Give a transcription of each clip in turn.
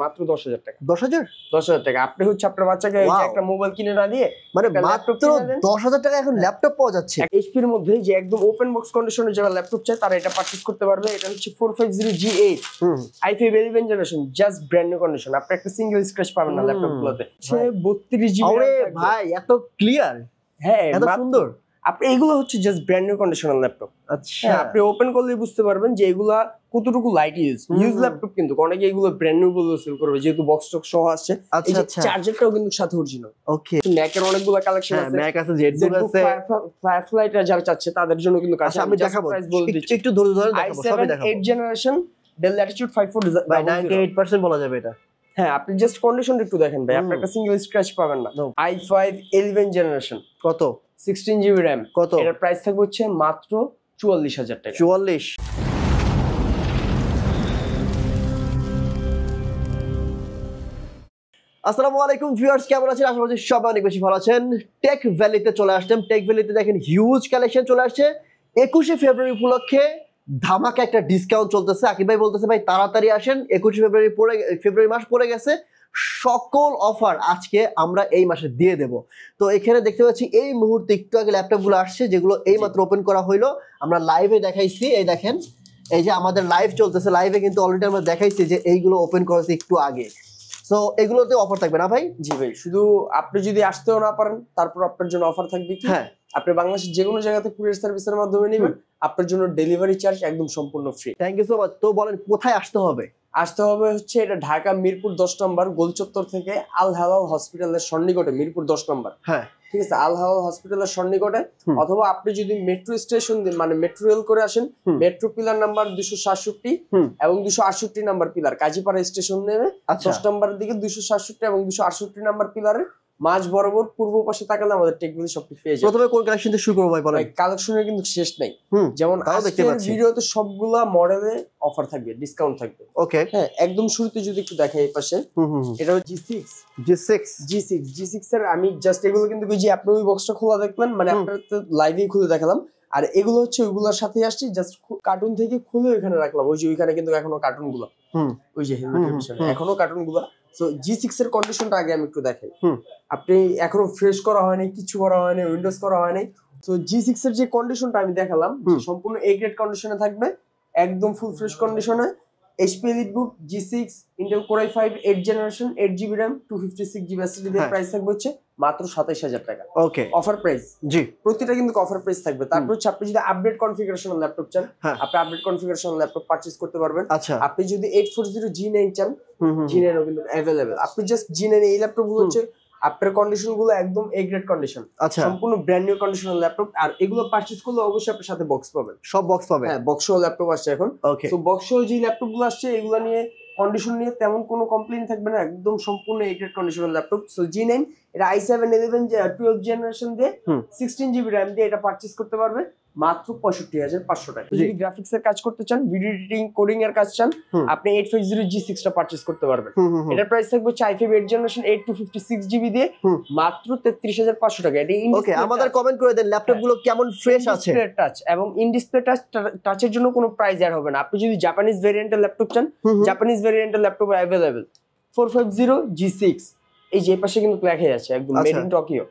মাত্র 10,000 টাকা। 10,000? 10,000 টাকা। আপনি হচ্ছে আপনার বাচ্চাকে একটা মোবাইল কিনে না দিয়ে মানে মাত্র 10,000 টাকা এখন ল্যাপটপ পাওয়া যাচ্ছে। HP এর মধ্যে যে একদম ওপেন বক্স কন্ডিশনে যারা ল্যাপটপ চায় তারা এটা পারচেজ করতে পারবে। এটা হচ্ছে 450G8 i5 11 generation, just brand new condition. আপনি একটা সিঙ্গেল স্ক্র্যাচ পাবেন না ল্যাপটপগুলোতে। 32GB আরে ভাই এত ক্লিয়ার, হ্যাঁ এত সুন্দর। আপনি এগুলো হচ্ছে just brand new conditional laptop. আচ্ছা, আপনি ওপেন করলে বুঝতে পারবেন যে এগুলা কতটুকু লাইট ইউজ ল্যাপটপ, কিন্তু অনেকে এগুলো ব্র্যান্ড নিউ বলে সেল করবে যেহেতু বক্স টক সহ আসছে। আচ্ছা, চার্জারটাও কিন্তু সাথে অরিজিনাল। ওকে, ম্যাকের অনেকগুলো কালেকশন আছে, ম্যাক আছে, জেটবুক আছে, ফায়ারফ্লাই যারা চাচ্ছে তাদের জন্য কিন্তু কাছে। আমি দেখাবো, একটু ধরে ধরে দেখাবো, সবই দেখাবো। 8 জেনারেশন Dell Latitude 54 ভাই 98% বলা যাবে এটা। হ্যাঁ, আপনি জাস্ট কন্ডিশনটা একটু দেখেন ভাই, আপনি একটা সিঙ্গেল স্ক্র্যাচ পাবেন না। i5 11 জেনারেশন, কত? 16GB RAM, কত? এটার প্রাইস থাকবে হচ্ছে মাত্র 44,000 টাকা। 44? আসসালামু আলাইকুম ভিউয়ার্স, কেমন আছেন? আশা করছি সবাই অনেক বেশি ভালো আছেন। টেক ভ্যালিতে চলে আসলাম। টেক ভ্যালিতে দেখেন হিউজ কালেকশন চলে আসছে। 21শে ফেব্রুয়ারি উপলক্ষে ধামাকা একটা ডিসকাউন্ট চলতেছে। আকিব ভাই বলতেছে ভাই তাড়াতাড়ি আসেন, 21শে ফেব্রুয়ারি মাস পড়ে গেছে, সকল অফার আজকে আমরা এই মাসে দিয়ে দেব। তো এখানে দেখতে পাচ্ছি এই মুহূর্তে একটু আগে ল্যাপটপগুলো আসছে যেগুলো এই মাত্র ওপেন করা হইলো। আমরা লাইভে দেখাইছি, এই দেখেন, এই যে আমাদের লাইভ চলতেছে, লাইভে কিন্তু অলরেডি আমরা দেখাইছি যে এইগুলো ওপেন করেছে একটু আগে। সো এগুলোতে অফার থাকবে না ভাই? জি ভাই, শুধু আপনি যদি আসতেও না পারেন তারপর আপনার জন্য অফার থাকবে কি, হ্যাঁ, আপনি বাংলাদেশের যে কোনো জায়গাতে কুরিয়ার সার্ভিসের মাধ্যমে নেবেন, আপনার জন্য ডেলিভারি চার্জ একদম সম্পূর্ণ free. Thank you so much. তো বলেন কোথায় আসতে হবে? আসতে হবে হচ্ছে এটা ঢাকা মিরপুর 10 নম্বর গোলচত্বর থেকে আল হালাল হসপিটালের সন্নিকটে, মিরপুর 10 নম্বর। হ্যাঁ, ঠিক আছে, আল হালাল হসপিটালের সন্নিকটে। অথবা আপনি যদি মেট্রো স্টেশন মানে মেট্রো রেল করে আসেন, মেট্রো পিলার নাম্বার 267 এবং 268 নাম্বার পিলার কাজীপাড়া স্টেশন নেমে 10 নম্বরের দিকে 267 এবং 268 নাম্বার পিলারের মাঝ বরাবর পূর্ব পাশে তাকালে আমাদের টেকগুলি সবটি পেয়ে যাবেন। প্রথমে কোন কালেকশন থেকে শুরু করব ভাই বলেন? কালেকশনের কিন্তু শেষ নাই। যেমন আজকের ভিডিওতে সবগুলা মডেলে অফার থাকবে, ডিসকাউন্ট থাকবে। ওকে, হ্যাঁ, একদম শুরুতে যদি একটু দেখাই এই পাশে, এটা হচ্ছে G6 এর। আমি জাস্ট এগুলো কিন্তু যে আপনি ওই বক্সটা খোলা দেখলেন, মানে আপনার তো লাইভেই খুলে দেখালাম। আর এগুলো হচ্ছে ওইগুলোর সাথে আসছে, জাস্ট কার্টুন থেকে খুলে ওইখানে রাখলাম। ওই যে ওইখানে কিন্তু এখনো কার্টুন গুলো, ওই যে হেলমেটের পিছনে এখনো কার্টুন গুলো। সো G6 এর কন্ডিশনটা আগে আমি একটু দেখাই। আপনি এখনো ফ্রেশ করা হয়নি, কিছু করা হয়নি, উইন্ডোজ করা হয়নি। তো G6 এর যে কন্ডিশনটা আমি দেখালাম সম্পূর্ণ A গ্রেড কন্ডিশনে থাকবে, একদম ফুল ফ্রেশ কন্ডিশনে। HP EliteBook G6 Intel Core i5 8 generation 8GB RAM 256GB SSD এর প্রাইস থাকবে হচ্ছে মাত্র 27,000 টাকা। ওকে, অফার প্রাইস। জি, প্রতিটা কিন্তু অফার প্রাইস থাকবে। তারপর হচ্ছে আপনি যদি আপডেট কনফিগারেশনাল ল্যাপটপ চান, আপনি আপডেট কনফিগারেশনাল ল্যাপটপ পারচেজ করতে পারবেন। আচ্ছা, আপনি যদি 840G9 চান, G9 ও কিন্তু अवेलेबल। আপনি জাস্ট G9 এই ল্যাপটপ গুলো হচ্ছে আপনার কন্ডিশন গুলো একদম A গ্রেড কন্ডিশন, সম্পূর্ণ ব্র্যান্ড নিউ কন্ডিশনাল ল্যাপটপ। আর এগুলো পারচেজ করলে অবশ্যই আপনার সাথে বক্স পাবেন, সব বক্স পাবেন। হ্যাঁ, বক্স সহ ল্যাপটপ আসছে এখন। সো বক্স সহ যে ল্যাপটপ গুলো আসছে এগুলো নিয়ে কন্ডিশন নিয়ে তেমন কোনো কমপ্লেইন থাকবে না, একদম সম্পূর্ণ A grade conditional laptop. So G9 এটা i7 11 12 জেনারেশন দিয়ে 16GB RAM দিয়ে এটা পারচেজ করতে পারবে মাত্র 65,500 টাকা। যদি গ্রাফিক্স এর কাজ করতে চান, ভিডিও এডিটিং, কোডিং এর কাজ চান, আপনি 850G6 টা পারচেজ করতে পারবেন। এটার প্রাইস থাকবে 5 8 জেনারেশন 8 256GB দিয়ে মাত্র 33,500 টাকা। এটা ওকে, আমাদের কমেন্ট করে দেন ল্যাপটপ গুলো কেমন ফ্রেশ আছে। ডিসপ্লে টাচ এবং ইন ডিসপ্লে টাচের জন্য কোনো প্রাইস অ্যাড হবে না। আপনি যদি জাপানিজ ভেরিয়েন্টের ল্যাপটপ চান, জাপানিজ ভেরিয়েন্টের ল্যাপটপ अवेलेबल 450G6 এই যে পাশে কিন্তু লেখাই আছে একদম made in Tokyo.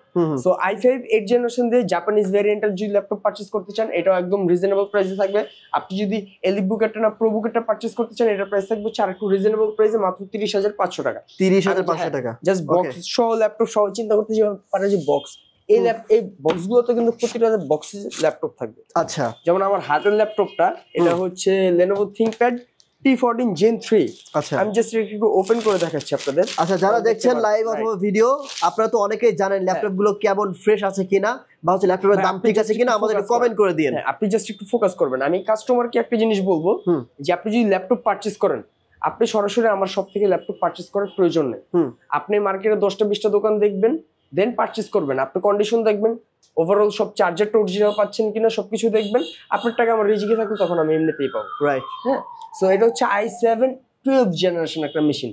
So i5 8 generation দিয়ে জাপানিজ ভেরিয়েন্টের যদি ল্যাপটপ পারচেজ করতে চান, এটাও একদম রিজনেবল প্রাইসে থাকবে। আপনি যদি EliteBook একটা না ProBook একটা পারচেজ করতে চান, এটার প্রাইস থাকবে আর একটু রিজনেবল প্রাইসে মাত্র 30,500 টাকা। 30,500 টাকা জাস্ট বক্স সহ ল্যাপটপ সহ চিন্তা করতে যে পারে যে বক্স, এই বক্সগুলোতে কিন্তু প্রতিটা বক্সে ল্যাপটপ থাকবে। আচ্ছা, যেমন আমার হাতের ল্যাপটপটা, এটা হচ্ছে Lenovo ThinkPad T14 Gen 3। আচ্ছা, আমি জাস্ট একটু ওপেন করে দেখাচ্ছি আপনাদের। আচ্ছা, যারা দেখছেন লাইভ অথবা ভিডিও, আপনারা তো অনেকেই জানেন ল্যাপটপ গুলো কেমন ফ্রেশ আছে কিনা, বা হচ্ছে ল্যাপটপের দাম ঠিক আছে কিনা, আমাদের কমেন্ট করে দিন। আপনি জাস্ট একটু ফোকাস করবেন। আমি কাস্টমারকে একটা জিনিস বলবো যে আপনি যদি ল্যাপটপ পারচেজ করেন, আপনি সরাসরি আমার সব থেকে ল্যাপটপ পারচেজ করার প্রয়োজন নেই। আপনি মার্কেটে 10টা 20টা দোকান দেখবেন, দেন পারচেজ করবেন। আপনি কন্ডিশন দেখবেন, ওভারঅল সব চার্জারটা অরিজিনাল পাচ্ছেন কিনা সবকিছু দেখবেন। আপনার টাকা আমার রিজিকে থাকলে তখন আমি এমনিতেই পাবো, রাইট? হ্যাঁ, সো এটা হচ্ছে i7 12 জেনারেশন একটা machine,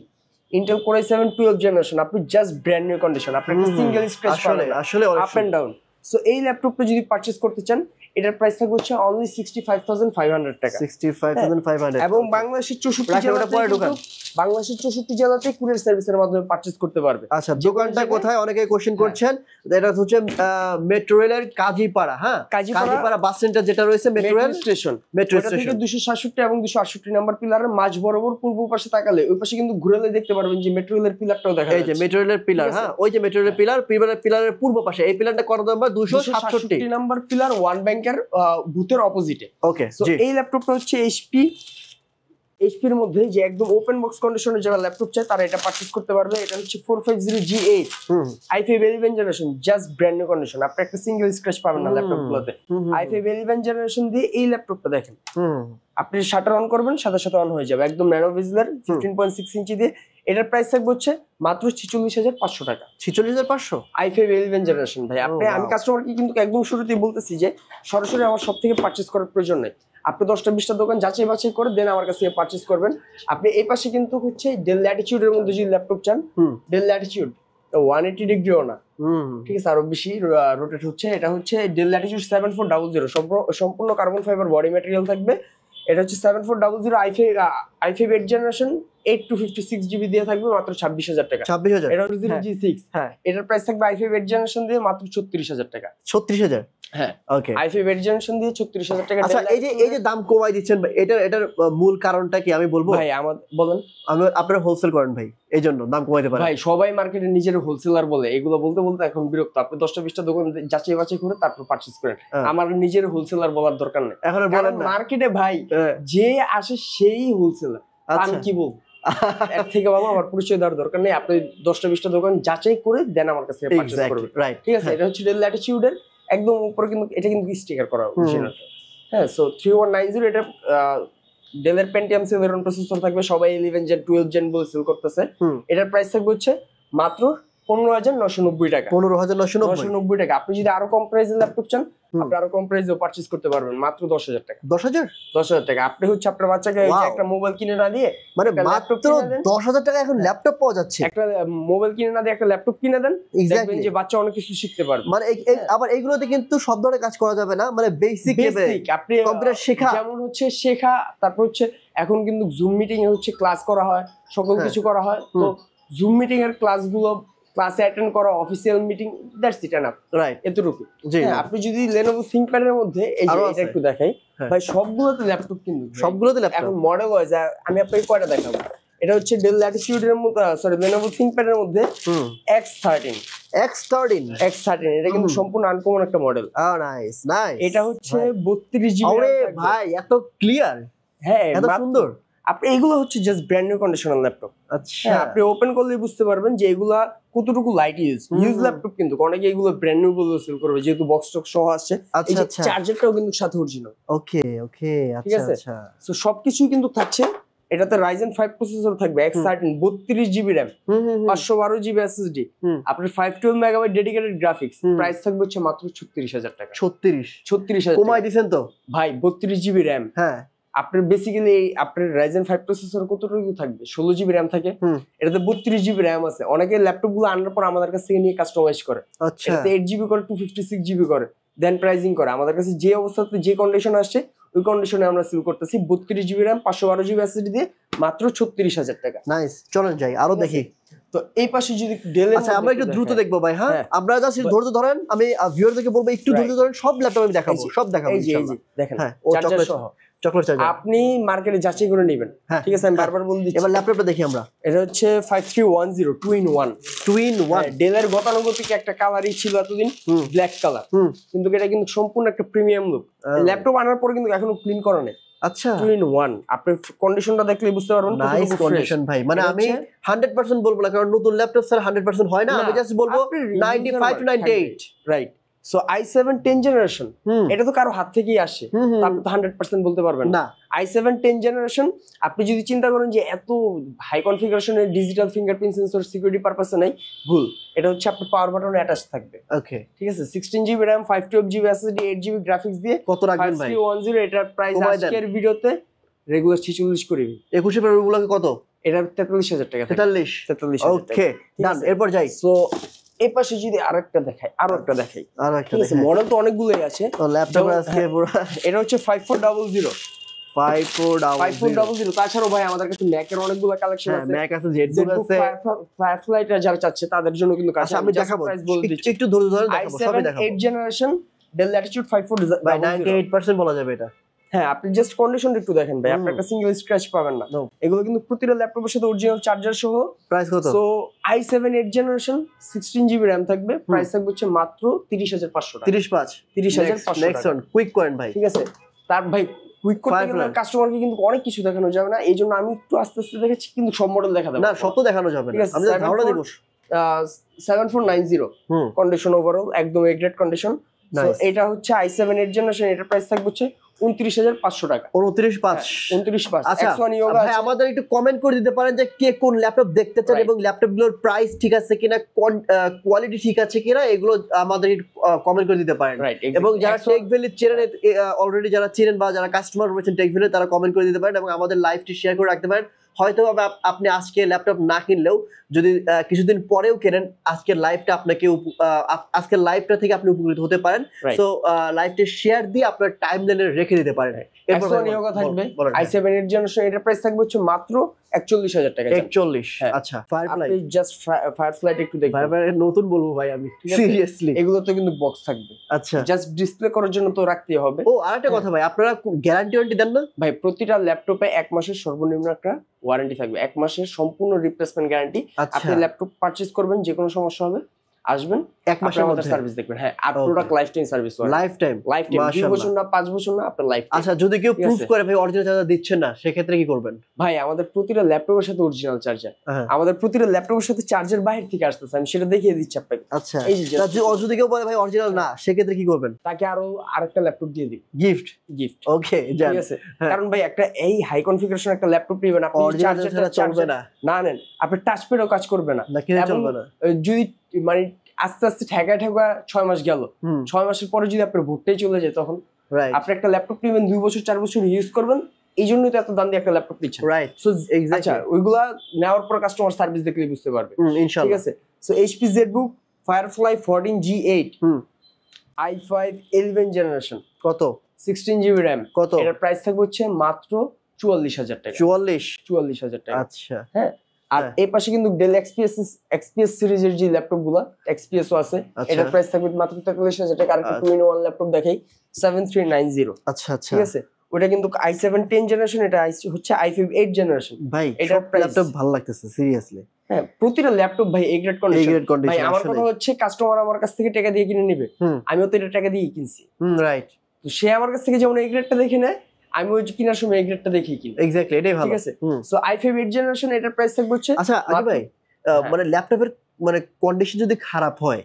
Intel Core i7 12 generation. আপনি জাস্ট ব্র্যান্ড নিউ কন্ডিশন, আপনি একটা সিঙ্গেল স্ক্র্যাচ পাবেন, আসলে আপ এন্ড ডাউন। সো এই ল্যাপটপটা যদি পারচেজ করতে চান, এটার প্রাইস থাকবে হচ্ছে অনলি 65500 টাকা। 65500 এবং বাংলাদেশের 64 জেলাতে কুরিয়ার সার্ভিসের মাধ্যমে পারচেজ করতে পারবে। আচ্ছা, দোকানটা কোথায় অনেকে কোশ্চেন করছেন। এটা হচ্ছে মেট্রো রেলের কাজীপাড়া, হ্যাঁ কাজীপাড়া বাস সেন্টার যেটা রয়েছে metro rail station, metro station 267 এবং 268 নাম্বার পিলারের মাঝ বরাবর পূর্ব পাশে তাকালে ওই পাশে কিন্তু ঘুরেলে দেখতে পারবেন যে মেট্রো রেলের পিলারটাও দেখা যাচ্ছে। এই যে মেট্রো রেলের পিলার, হ্যাঁ ওই যে মেট্রো রেলের পিলারের পূর্ব পাশে এই পিলারটা কত নাম্বার? 267 নাম্বার পিলার, ওয়ান ব্যাংকের বুথের অপোজিটে। ওকে, সো এই ল্যাপটপটা হচ্ছে এইচপির মধ্যে যে একদম ওপেন বক্স কন্ডিশনের যারা ল্যাপটপ চায় তারা এটা পারচেজ করতে পারবে। এটা হচ্ছে 450G8 i5 11 generation, just brand new condition. আপনি একটা সিঙ্গেল স্ক্র্যাচ পাবেন না ল্যাপটপগুলোতে। i5 11 জেনারেশন দিয়ে এই ল্যাপটপটা দেখেন, আপনি শাটার অন করবেন সাথে সাথে অন হয়ে যাবে, একদম ন্যানো বেজেলের 15.6 ইঞ্চি দিয়ে। এটার প্রাইস থাকবে হচ্ছে মাত্র 46500 টাকা। 46500 i5 11 জেনারেশন ভাই। আমি কাস্টমারকে কিন্তু একদম শুরুতেই বলতেছি যে সরাসরি আমার সব থেকে পারচেজ করার প্রয়োজন নেই। আপনি 10টা 20টা দোকান যাচাই বাছাই করে দেন আমার কাছ থেকে পারচেজ করবেন। আপনি এই পাশে কিন্তু হচ্ছে ডেল ল্যাটিটিউডের মধ্যে যদি ল্যাপটপ চান, ডেল ল্যাটিটিউড 180 ডিগ্রিও না, ঠিক আছে, আরো বেশি রোটেট হচ্ছে। এটা হচ্ছে ডেল ল্যাটিটিউড 7400, সম্পূর্ণ কার্বন ফাইবার বডি ম্যাটেরিয়াল থাকবে। এটা হচ্ছে 7400 i5 8 জেনারেশন 8256GB দিয়ে থাকবে মাত্র 26000 টাকা। 26000। এটা হচ্ছে G6, হ্যাঁ এটার প্রাইস থাকবে i5 8 জেনারেশন দিয়ে মাত্র 36000 টাকা। 36000, হ্যাঁ ওকে। i5 8 জেনারেশন দিয়ে 36000 টাকা। আচ্ছা, এই যে দাম কমাই দিচ্ছেন ভাই, এটার মূল কারণটা কি আমি বলবো? ভাই বলেন। আপনারা হোলসেল করেন ভাই, এই জন্য দাম কমাইতে পারেন। ভাই সবাই মার্কেটে নিজের হোলসেলার বলে, এগুলো বলতে বলতে এখন বিরক্ত। আপনি 10টা 20টা দোকান যাচাই বাছাই করে তারপর পারচেজ করেন। আমার নিজের হোলসেলার বলার দরকার নেই। এখন বলেন না, মার্কেটে ভাই যে আসে সেই হোলসেলার, আমি কি বলবো? এর থেকে ভালো আমার পরিচয় দেওয়ার দরকার নেই। আপনি 10টা 20টা দোকান যাচাই করে দেন আমার কাছে পারচেজ করবেন, রাইট? ঠিক আছে, এটা হচ্ছে ডেল ল্যাটিটিউডের একদম উপরে, কিন্তু এটা কিন্তু স্টিকার করা অরিজিনাল। হ্যাঁ, সো 3190 এটা ডেলের পেন্টিয়াম সেলেরন প্রসেসর থাকবে, সবাই 11 জেন 12 জেন বলে সেল করতেছে। এটার প্রাইস থাকবে হচ্ছে মাত্র 15990 টাকা। 15990 টাকা। আপনি যদি আরো কম প্রাইসের ল্যাপটপ চান, আপনি আরো কম প্রাইসেও পারচেজ করতে পারবেন মাত্র 10000 টাকা। 10000 টাকা। আপনি হচ্ছে আপনার বাচ্চাকে একটা মোবাইল কিনে না দিয়ে, মানে মাত্র 10000 টাকা এখন ল্যাপটপ পাওয়া যাচ্ছে। একটা মোবাইল কিনে না দিয়ে একটা ল্যাপটপ কিনে দেন, দেখবেন যে বাচ্চা অনেক কিছু শিখতে পারবে। মানে আবার এইগুলোতে কিন্তু সব ধরনের কাজ করা যাবে না, মানে বেসিক আপনি কম্পিউটার শেখা, যেমন হচ্ছে শেখা, তারপর হচ্ছে এখন কিন্তু জুম মিটিং এ হচ্ছে ক্লাস করা হয়, সকল কিছু করা হয়। তো জুম মিটিং এর ক্লাসে অ্যাটেন্ড করা, official meeting, that's it enough, right? এতটুকু। আপনি যদি Lenovo ThinkPad এর মধ্যে এই যে এটা একটু দেখাই ভাই, সবগুলোতে ল্যাপটপ, কিন্তু সবগুলোতে ল্যাপটপ। এখন মডেল ওয়াইজ আমি আপনাকে কয়টা দেখাবো। এটা হচ্ছে ডেল ল্যাটিটিউড এর মধ্যে, সরি Lenovo ThinkPad এর মধ্যে X13, এটা কিন্তু সম্পূর্ণ আনকমন একটা মডেল। নাইস। এটা হচ্ছে 32GB। আরে ভাই এত ক্লিয়ার, হ্যাঁ এত সুন্দর। আপনি এগুলো হচ্ছে just brand new conditional laptop. আচ্ছা, আপনি ওপেন করলে বুঝতে পারবেন যে এগুলা কতটুকু লাইট ইউজ ল্যাপটপ, কিন্তু অনেকে এগুলো ব্র্যান্ড নিউ বলে সেল করবে যেহেতু বক্স টক সহ আসছে। এই যে চার্জারটাও কিন্তু সাথে অরিজিনাল। ওকে, ঠিক আছে। সো সবকিছুই কিন্তু থাকছে। এটাতে Ryzen 5 প্রসেসর থাকবে, X13 32GB RAM, 512GB SSD, আপনার 512 মেগাবাইট ডেডিকেটেড গ্রাফিক্স। প্রাইস থাকবে হচ্ছে মাত্র 36000 টাকা। 36000 কমাই দিবেন তো ভাই? 32GB RAM। হ্যাঁ, আপনার বেসিক্যালি আপনার Ryzen 5 প্রসেসর কতটুকু থাকবে? 16GB RAM থাকে, এটাতে 32GB RAM আছে। অনেকে ল্যাপটপ গুলো আনার পর আমাদের কাছ থেকে নিয়ে কাস্টমাইজ করে, এটাতে 8GB করে, 256GB করে, দেন প্রাইসিং করে। আমাদের কাছে যে অবস্থাতে যে কন্ডিশন আসছে ওই কন্ডিশনে আমরা সেল করতেছি। 32GB RAM 512GB SSD দিয়ে মাত্র 36000 টাকা। নাইস, চলেন যাই আরো দেখি। তো এই পাশে যদি ডেল, আচ্ছা আমরা একটু দ্রুত দেখবো ভাই। হ্যাঁ, আমরা জাস্ট ধৈর্য ধরেন, আমি ভিউয়ারদেরকে বলবো একটু ধৈর্য ধরেন, সব ল্যাপটপ আমি দেখাবো, সব দেখাবো ইনশাআল্লাহ। দেখেন, চার্জার সহ চকলেট চার্জার আপনি মার্কেটে যাচাই করে নেবেন, ঠিক আছে? আমি বারবার বলে দিচ্ছি। এবার ল্যাপটপটা দেখি আমরা। এটা হচ্ছে 5310 2 in 1। ডেলের গতানুগতিক একটা কালারই ছিল এতদিন, ব্ল্যাক কালার, কিন্তু এটা কিন্তু সম্পূর্ণ একটা প্রিমিয়াম লুক। ল্যাপটপ আনার পরে কিন্তু এখনো ক্লিন করা নেই। আচ্ছা, 2 in 1। আপনি কন্ডিশনটা দেখলে বুঝতে পারবেন। নাইস কন্ডিশন ভাই। মানে আমি 100% বলবো না, কারণ নতুন ল্যাপটপ স্যার 100% হয় না। আমি জাস্ট বলবো 95 to 98, right? So i7 10 generation, এটা তো কারো হাত থেকেই আসে, আপনি তো 100% বলতে পারবেন না। i7 10 জেনারেশন, আপনি যদি চিন্তা করেন যে এত হাই কনফিগারেশনের ডিজিটাল ফিঙ্গারপ্রিন্ট সেন্সর সিকিউরিটি পারপাসে নাই, ভুল। এটা হচ্ছে আপনার পাওয়ার বাটনে অ্যাটাচ থাকবে। ওকে, ঠিক আছে। 16GB RAM 512GB SSD 8GB graphics দিয়ে কত রাখবেন ভাই? 5310। এটার প্রাইস আজকের ভিডিওতে রেগুলার 46 করে 21 ফেব্রুয়ারি কত? এটা 43000 টাকা। 43। ওকে, ডান। এরপর যাই। সো এই পাশে যদি আরেকটা দেখাই, ঠিক আছে, মডেল তো অনেকগুলোই আছে। তো ল্যাপটপ আজকে পুরো এটা হচ্ছে 5400 5400। তাছাড়াও ভাই আমাদের কাছে ম্যাকের অনেকগুলো কালেকশন আছে, ম্যাক আছে, জেটবুক আছে, ফায়ারফ্লাই যারা চাচ্ছে তাদের জন্য কিন্তু কাছে আমি দেখাবো, একটু ধরে ধরে দেখাবো, সবই দেখাবো। 8 জেনারেশন ডেল ল্যাটিটিউড 5400 ভাই 98% বলা যাবে এটা। হ্যাঁ, আপনি জাস্ট কন্ডিশনটা একটু দেখেন ভাই, আপনি একটা সিঙ্গেল স্ক্র্যাচ পাবেন না। এগুলো কিন্তু প্রতিটা ল্যাপটপের সাথে অরিজিনাল চার্জার সহ। প্রাইস কত? So i7 8 generation 16GB RAM থাকবে, প্রাইস থাকবে হচ্ছে মাত্র 30500 টাকা। 30500 নেক্সট ওয়ান কুইক কয়েন ভাই, ঠিক আছে। তার ভাই কুইক করতে গেলে কাস্টমারকে কিন্তু অনেক কিছু দেখানো যাবে না, এই জন্য আমি একটু আস্তে আস্তে দেখাচ্ছি, কিন্তু সব মডেল দেখা দেব না, সব তো দেখানো যাবে না, আমি জাস্ট ধারণা দেব। 7490 কন্ডিশন ওভারঅল একদম এ গ্রেড কন্ডিশন। সো এটা হচ্ছে i7 8 জেনারেশন, এটার প্রাইস থাকবে হচ্ছে 29500 টাকা। 29500। আচ্ছা ভাই, আমাদের একটু কমেন্ট করে দিতে পারেন যে কে কোন ল্যাপটপ দেখতে চান এবং ল্যাপটপগুলোর প্রাইস ঠিক আছে কিনা, কোয়ালিটি ঠিক আছে কিনা, এগুলো আমাদের কমেন্ট করে দিতে পারেন। এবং যারা টেক ভ্যালি চেনেন, অলরেডি যারা চেনেন বা যারা কাস্টমার রয়েছেন টেক ভ্যালি, তারা কমেন্ট করে দিতে পারেন এবং আমাদের লাইভটি শেয়ার করে রাখতে পারেন। হয়তো আপনি আজকে ল্যাপটপ না কিনলেও যদি কিছুদিন পরেও কেনেন, আজকের লাইভটা থেকে আপনি উপকৃত হতে পারেন। সো লাইভটি শেয়ার দিয়ে আপনার টাইমলাইনে রেখে দিতে পারেন। এরপর নিয়োগা থাকবে i7 8 জেনারেশন, এটার প্রাইস থাকবে হচ্ছে মাত্র 41000 টাকা। 41। আচ্ছা, ফায়ারফ্লাই, আপনি জাস্ট ফায়ারফ্লাই একটু দেখুন। ফায়ারফ্লাই নতুন বলবো ভাই আমি, সিরিয়াসলি এগুলো তো কিন্তু বক্স থাকবে। আচ্ছা, জাস্ট ডিসপ্লে করার জন্য তো রাখতেই হবে। ও আরেকটা কথা ভাই, আপনারা গ্যারান্টি ওয়ারেন্টি দেন না? ভাই প্রতিটা ল্যাপটপে 1 মাসের সর্বনিম্ন একটা ওয়ারেন্টি থাকবে, 1 মাসের সম্পূর্ণ রিপ্লেসমেন্ট গ্যারান্টি। আপনি ল্যাপটপ পারচেজ করবেন, যে কোনো সমস্যা হবে আসবেন, 1 মাসের মধ্যে সার্ভিস দেখবেন। হ্যাঁ, আর product lifetime service, lifetime 2 বছর না 5 বছর না, আপনার লাইফ। আচ্ছা, যদি কেউ প্রুফ করে ভাই অরিজিনাল চার্জার দিচ্ছেন না, সেক্ষেত্রে কি করবেন? ভাই আমাদের প্রতিটা ল্যাপটপের সাথে অরিজিনাল চার্জার, আমাদের প্রতিটা ল্যাপটপের সাথে চার্জার বাইরে থেকে আসতেছে, আমি সেটা দেখিয়ে দিচ্ছি আপনাকে। আচ্ছা, যদি কেউ বলে ভাই অরিজিনাল না, সেক্ষেত্রে কি করবেন? তাকে আরেকটা ল্যাপটপ দিয়ে দিই, গিফট। ওকে, ঠিক আছে। কারণ ভাই একটা এই হাই কনফিগারেশন একটা ল্যাপটপ নেবেন, আপনি চার্জারটা চলবে না, না নেন, আপনার টাচ প্যাডও কাজ করবে না, চলবে না। যদি মানে আস্তে আস্তে ঠেকা 6 মাস গেল, 6 মাসের পরে যদি আপনার ভোটটাই চলে যায়, তখন আপনি একটা ল্যাপটপ নেবেন 2 বছর 4 বছর ইউজ করবেন, এই জন্যই তো এত দাম দিয়ে একটা ল্যাপটপ নিচ্ছেন। রাইট, সো এক্স্যাক্টলি ওইগুলা নেওয়ার পর কাস্টমার সার্ভিস দেখলে বুঝতে পারবে, ইনশাআল্লাহ। ঠিক আছে। So HP ZBook Firefly 14G8 i5 11 generation, কত? 16GB RAM, কত? এটার প্রাইস থাকবে হচ্ছে মাত্র 44000 টাকা। 44000 টাকা। আচ্ছা, হ্যাঁ। আর এই পাশে কিন্তু ডেল XPS সিরিজের যে ল্যাপটপ গুলা, XPS ও আছে, এটার প্রাইস থাকবে মাত্র 43000 টাকা। আর একটা 2-in-1 ল্যাপটপ দেখাই, 7390। আচ্ছা আচ্ছা, ঠিক আছে। ওটা কিন্তু i7 10 জেনারেশন, এটা হচ্ছে i5 8 জেনারেশন। ভাই এটার ল্যাপটপ ভালো লাগতেছে সিরিয়াসলি। হ্যাঁ, প্রতিটা ল্যাপটপ ভাই এ গ্রেড কন্ডিশন। ভাই আমার কথা হচ্ছে, কাস্টমার আমার কাছ থেকে টাকা দিয়ে কিনে নেবে, আমিও তো এটা টাকা দিয়ে কিনছি। রাইট। তো সে আমার কাছ থেকে যেমন এই গ্রেডটা দেখে নেয়, আমি ওই কিনার সময় এই গ্রেডটা দেখি কিনি। এক্স্যাক্টলি, এটাই ভালো। ঠিক আছে। সো i5 8 জেনারেশন, এটার প্রাইস থাকবে হচ্ছে। আচ্ছা আগে ভাই, মানে ল্যাপটপের মানে কন্ডিশন যদি খারাপ হয়,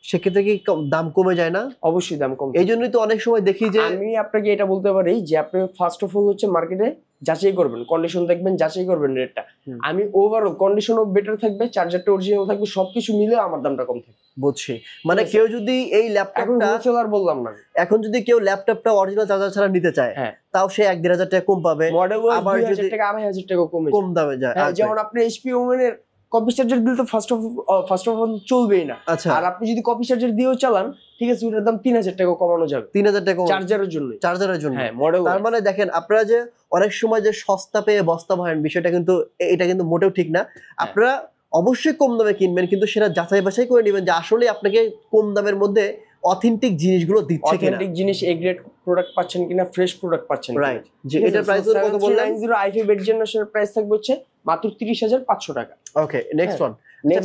সেক্ষেত্রে কি দাম কমে যায় না? অবশ্যই দাম কমে। এই জন্যই তো অনেক সময় দেখি যে, আমি আপনাকে এটা বলতে পারি যে আপনি ফার্স্ট অফ অল হচ্ছে মার্কেটে যাচাই করবেন, কন্ডিশন দেখবেন, যাচাই করবেন রেটটা। আমি ওভারঅল কন্ডিশনও বেটার থাকবে, চার্জারটা অরিজিনাল থাকবে, সবকিছু মিলে আমার দামটা কম থাকবে। বুঝছি। মানে কেউ যদি এই ল্যাপটপটা, হোলসেলার বললাম না, এখন যদি কেউ ল্যাপটপটা অরিজিনাল চার্জার ছাড়া নিতে চায়, তাও সে 1-1500 টাকা কম পাবে। মডেল 2000 টাকা 2500 টাকা কম দামে যায়। যেমন আপনি HP ওমেন এর কপি চার্জার দিলে তো ফার্স্ট অফ অল চলবেই না। আর আপনি যদি কপি চার্জার দিয়েও চালান, ঠিক আছে, ওটার দাম 3000 টাকা কমানো যাবে। 3000 টাকা চার্জারের জন্য। হ্যাঁ, মডেল। তার মানে দেখেন, আপনারা যে অনেক সময় যে সস্তা পেয়ে বস্তা ভরেন, বিষয়টা কিন্তু এটা কিন্তু মোটেও ঠিক না। আপনারা অবশ্যই কম দামে কিনবেন, কিন্তু সেটা যাচাই বাছাই করে নেবেন যে আসলে আপনাকে কম দামের মধ্যে অথেন্টিক জিনিসগুলো দিচ্ছে কিনা, অথেন্টিক জিনিস, এ গ্রেড প্রোডাক্ট পাচ্ছেন কিনা, ফ্রেশ প্রোডাক্ট পাচ্ছেন। রাইট। যে এটার প্রাইস কত বললেন? i5 8 জেনারেশনের প্রাইস থাকবে হচ্ছে মাত্র 30500 টাকা। ওকে, নেক্সট ওয়ান।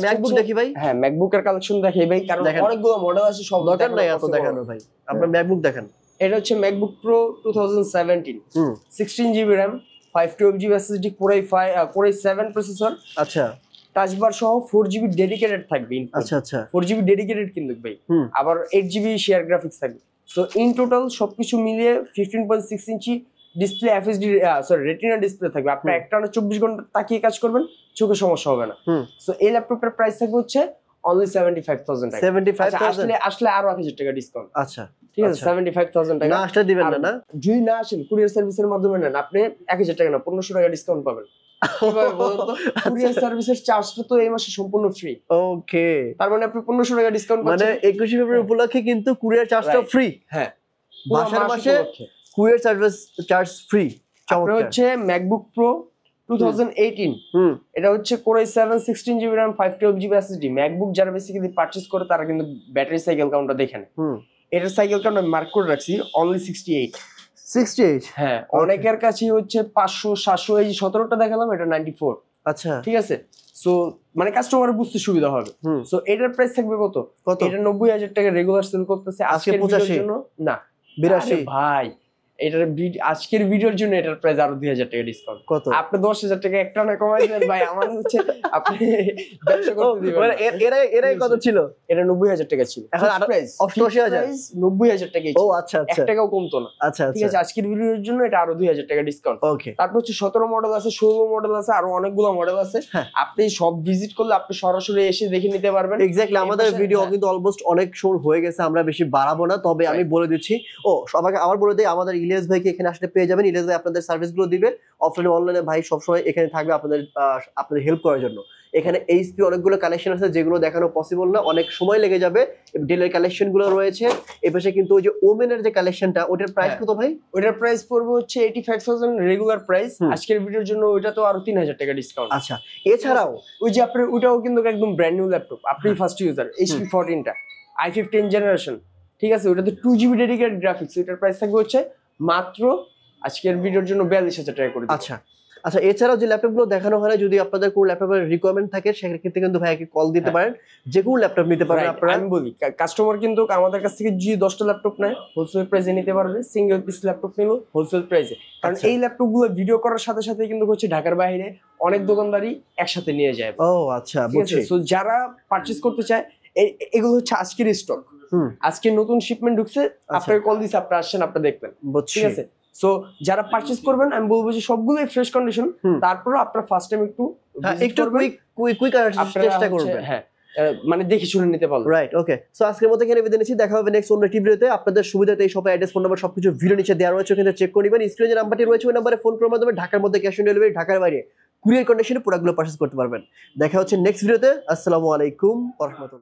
ম্যাকবুক দেখি ভাই। হ্যাঁ, ম্যাকবুকের কালেকশন দেখাই ভাই, কারণ অনেকগুলো মডেল আছে, সব দরকার নাই এত দেখানো ভাই। আপনার ম্যাকবুক দেখেন। এটা হচ্ছে MacBook pro 2017, 16GB RAM, 512GB SSD, Core i7 processor. আচ্ছা, টাচ বার সহ 4GB ডেডিকেটেড থাকবে। আচ্ছা আচ্ছা, 4GB ডেডিকেটেড কিন্তু ভাই, আবার 8GB শেয়ার গ্রাফিক্স থাকবে। সো ইন টোটাল সবকিছু মিলিয়ে 15.6 inch display, FHD retina display থাকবে। আপনি একটানা 24 ঘন্টা তাকিয়ে কাজ করবেন, চোখে সমস্যা হবে না। সো এই ল্যাপটপের প্রাইস থাকবে হচ্ছে অনলি 75000 টাকা। 75000 আসলে আরো 1000 টাকা ডিসকাউন্ট। আচ্ছা, ঠিক আছে, 75000 টাকা। না আসলে দিবেন না? যদি না আসেন, কুরিয়ার সার্ভিসের মাধ্যমে নেন, আপনি 1000 টাকা না 1500 টাকা ডিসকাউন্ট পাবেন। কিভাবে বলুন তো? কুরিয়ার সার্ভিসের চার্জটা তো এই মাসে সম্পূর্ণ ফ্রি। ওকে, তার মানে আপনি 1500 টাকা ডিসকাউন্ট মানে পাচ্ছেন। 21 ফেব্রুয়ারি উপলক্ষে কিন্তু কুরিয়ার চার্জটা Right. ফ্রি। হ্যাঁ, বাসার মাসে কুরিয়ার চার্জ ফ্রি। আপনার হচ্ছে ম্যাকবুক প্রো 2018, এটা হচ্ছে Core i7 16GB RAM 512GB SSD। MacBook যারা বেসিক্যালি পারচেজ করে তারা কিন্তু ব্যাটারি সাইকেল কাউন্টটা দেখে নেয়। এটার সাইকেল কাউন্ট আমি মার্ক করে রাখছি অনলি 68। হ্যাঁ, অনেকের কাছে হচ্ছে 500 700, এই 17টা দেখালাম, এটা 94। আচ্ছা, ঠিক আছে। সো মানে কাস্টমারের বুঝতে সুবিধা হবে। সো এটার প্রাইস থাকবে কত? এটা 90,000 টাকা রেগুলার সেল করতেছে আজকের ভিডিওর জন্য। না 82 ভাই, এটার আজকের ভিডিওর জন্য এটার প্রাইস আরো 2000 টাকা ডিসকাউন্ট। কত? আপনি 10,000 টাকা একটা না কমাই দেন ভাই, আমার হচ্ছে আপনি ব্যবসা করতে দিবেন। মানে এরাই কত ছিল? এটা 90,000 টাকা ছিল, এখন প্রাইস 88,000। 90,000 টাকাই ছিল। ও আচ্ছা এক টাকাও কমতো না। আচ্ছা ঠিক আছে, আজকের ভিডিওর জন্য এটা আরো 2000 টাকা ডিসকাউন্ট। ওকে, তারপর হচ্ছে 17 মডেল আছে, 16 মডেল আছে, আরো অনেকগুলো মডেল আছে। আপনি সব ভিজিট করলে আপনি সরাসরি এসে দেখে নিতে পারবেন। এক্স্যাক্টলি, আমাদের ভিডিও কিন্তু অলমোস্ট অনেক সময় হয়ে গেছে, আমরা বেশি বাড়াবো না, তবে আমি বলে দিচ্ছি। সবাইকে আবার বলে দিই, আমাদের ইলিয়াস ভাইকে এখানে আসলে পেয়ে যাবেন। ইলিয়াস ভাই আপনাদের সার্ভিসগুলো দিবে, অফলাইনে অনলাইনে ভাই সবসময় এখানে থাকবে আপনাদের হেল্প করার জন্য। এখানে এইচপি অনেকগুলো কালেকশন আছে যেগুলো দেখানো পসিবল না, অনেক সময় লেগে যাবে। ডেলের কালেকশন গুলো রয়েছে এপাশে, কিন্তু ওই যে ওমেনের যে কালেকশনটা, ওটার প্রাইস কত ভাই? ওটার প্রাইস পড়বে হচ্ছে 85,000 রেগুলার প্রাইস। আজকের ভিডিওর জন্য ওইটা তো আরো 3000 টাকা ডিসকাউন্ট। আচ্ছা, এছাড়াও ওই যে আপনার ওইটাও কিন্তু একদম ব্র্যান্ড নিউ ল্যাপটপ, আপনি first user, HP 14টা i15 generation. ঠিক আছে, ওটাতে 2GB ডেডিকেটেড গ্রাফিক্স। ওইটার প্রাইস থাকবে হচ্ছে মাত্র আজকের ভিডিওর জন্য 42,000 টাকা করে। আচ্ছা, এছাড়াও যে ল্যাপটপগুলো দেখানো হয়, যদি আপনাদের কোনো ল্যাপটপের রিকোয়ারমেন্ট থাকে সেক্ষেত্রে কিন্তু ভাইকে কল দিতে পারেন, যে কোনো ল্যাপটপ নিতে পারেন আপনারা। আমি বলি, কাস্টমার কিন্তু আমাদের কাছ থেকে যে 10টা ল্যাপটপ নেয় হোলসেল প্রাইসে নিতে পারবে, সিঙ্গেল পিস ল্যাপটপ নিলেও হোলসেল প্রাইসে। কারণ এই ল্যাপটপগুলো ভিডিও করার সাথে সাথে কিন্তু হচ্ছে ঢাকার বাইরে অনেক দোকানদারই একসাথে নিয়ে যায়। ও আচ্ছা, বুঝছি। সো যারা পারচেজ করতে চায়, এগুলো হচ্ছে আজকের স্টক, আজকে নতুন শিপমেন্ট ঢুকছে, আপনাকে কল দিছে, আপনি আসছেন, আপনি দেখবেন। ঠিক আছে, সো যারা পারচেজ করবেন আমি বলবো যে সবগুলোই ফ্রেশ কন্ডিশন। তারপরে আপনারা ফার্স্ট টাইম একটু কুইক চেষ্টা করবেন। হ্যাঁ, মানে দেখে শুনে নিতে পারবেন। রাইট, ওকে। সো আজকের মতো এখানে বিদায় নিচ্ছি, দেখা হবে নেক্সট অন্য একটি ভিডিওতে। আপনাদের সুবিধাতে এই শপের অ্যাড্রেস, ফোন নাম্বার সবকিছু ভিডিও নিচে দেওয়া রয়েছে, ওখানে চেক করে নেবেন। স্ক্রিনে যে নাম্বারটি রয়েছে ওই নাম্বারে ফোন করার মাধ্যমে ঢাকার মধ্যে ক্যাশ অন ডেলিভারি, ঢাকার বাইরে কুরিয়ার কন্ডিশনে প্রোডাক্টগুলো পারচেজ করতে পারবেন। দেখা হচ্ছে নেক্সট ভিডিওতে। আসসালামু আলাইকুম ওয়া রাহমাতুল্লাহ।